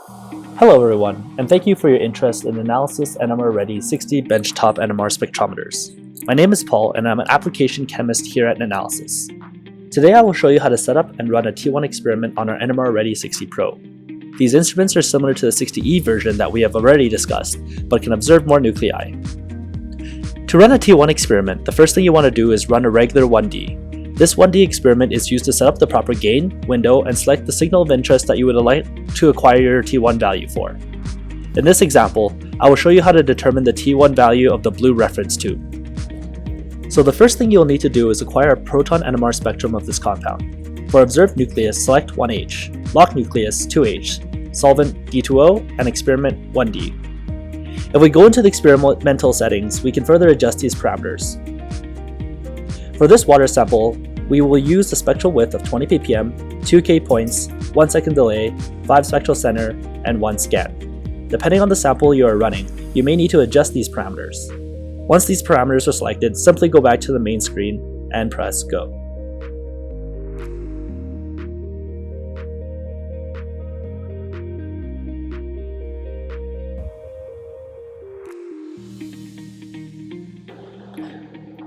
Hello everyone, and thank you for your interest in Nanalysis NMR Ready 60 Benchtop NMR spectrometers. My name is Paul and I'm an application chemist here at Nanalysis. Today I will show you how to set up and run a T1 experiment on our NMR Ready 60 Pro. These instruments are similar to the 60E version that we have already discussed, but can observe more nuclei. To run a T1 experiment, the first thing you want to do is run a regular 1D. This 1D experiment is used to set up the proper gain, window, and select the signal of interest that you would like to acquire your T1 value for. In this example, I will show you how to determine the T1 value of the blue reference tube. So the first thing you'll need to do is acquire a proton NMR spectrum of this compound. For observed nucleus, select 1H, lock nucleus 2H, solvent D2O, and experiment 1D. If we go into the experimental settings, we can further adjust these parameters. For this water sample, we will use the spectral width of 20 ppm, 2K points, 1 second delay, 5 spectral center, and 1 scan. Depending on the sample you are running, you may need to adjust these parameters. Once these parameters are selected, simply go back to the main screen and press Go.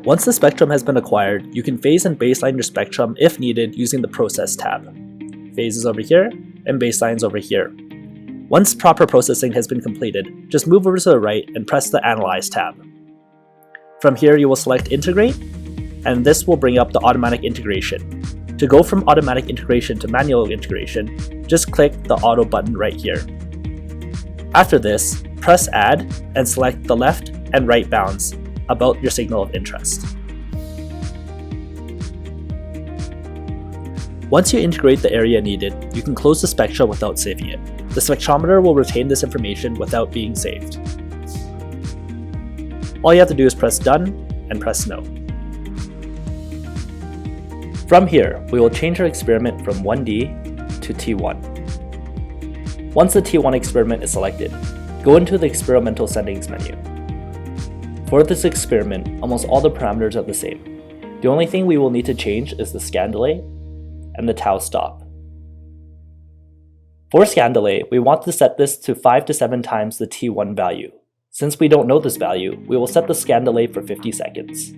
Once the spectrum has been acquired, you can phase and baseline your spectrum if needed using the Process tab. Phase is over here, and baseline is over here. Once proper processing has been completed, just move over to the right and press the Analyze tab. From here, you will select Integrate, and this will bring up the automatic integration. To go from automatic integration to manual integration, just click the Auto button right here. After this, press Add and select the left and right bounds about your signal of interest. Once you integrate the area needed, you can close the spectra without saving it. The spectrometer will retain this information without being saved. All you have to do is press Done and press No. From here, we will change our experiment from 1D to T1. Once the T1 experiment is selected, go into the experimental settings menu. For this experiment, almost all the parameters are the same. The only thing we will need to change is the scan delay and the tau stop. For scan delay, we want to set this to 5 to 7 times the T1 value. Since we don't know this value, we will set the scan delay for 50 seconds.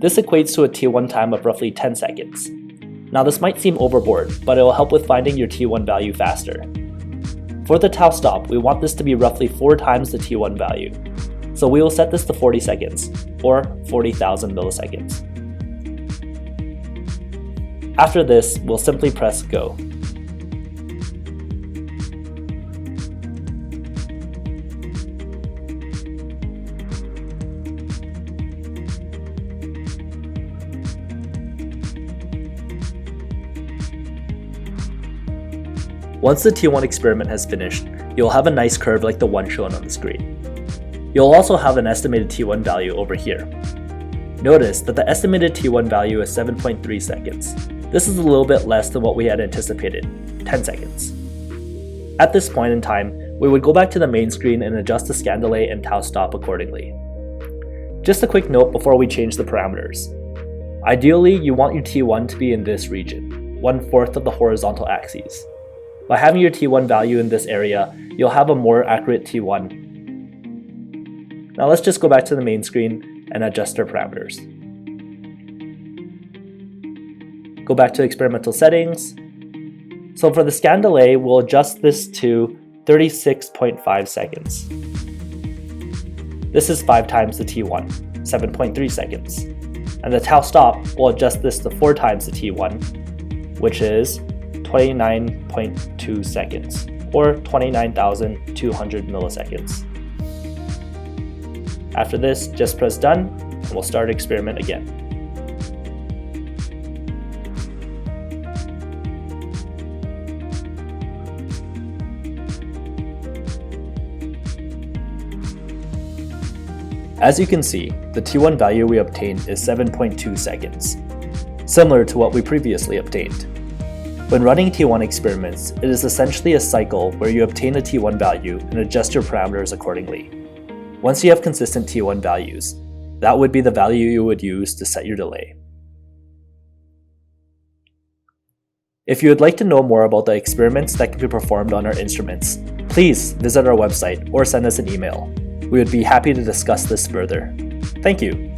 This equates to a T1 time of roughly 10 seconds. Now this might seem overboard, but it will help with finding your T1 value faster. For the tau stop, we want this to be roughly 4 times the T1 value. So we will set this to 40 seconds, or 40,000 milliseconds. After this, we'll simply press Go. Once the T1 experiment has finished, you'll have a nice curve like the one shown on the screen. You'll also have an estimated T1 value over here. Notice that the estimated T1 value is 7.3 seconds. This is a little bit less than what we had anticipated, 10 seconds. At this point in time, we would go back to the main screen and adjust the scan delay and tau stop accordingly. Just a quick note before we change the parameters. Ideally, you want your T1 to be in this region, 1/4 of the horizontal axis. By having your T1 value in this area, you'll have a more accurate T1. Now let's just go back to the main screen and adjust our parameters. Go back to experimental settings. So for the scan delay, we'll adjust this to 36.5 seconds. This is 5 times the T1, 7.3 seconds. And the tau stop, we'll adjust this to 4 times the T1, which is 29.2 seconds, or 29,200 milliseconds. After this, just press Done, and we'll start experiment again. As you can see, the T1 value we obtained is 7.2 seconds, similar to what we previously obtained. When running T1 experiments, it is essentially a cycle where you obtain a T1 value and adjust your parameters accordingly. Once you have consistent T1 values, that would be the value you would use to set your delay. If you would like to know more about the experiments that can be performed on our instruments, please visit our website or send us an email. We would be happy to discuss this further. Thank you.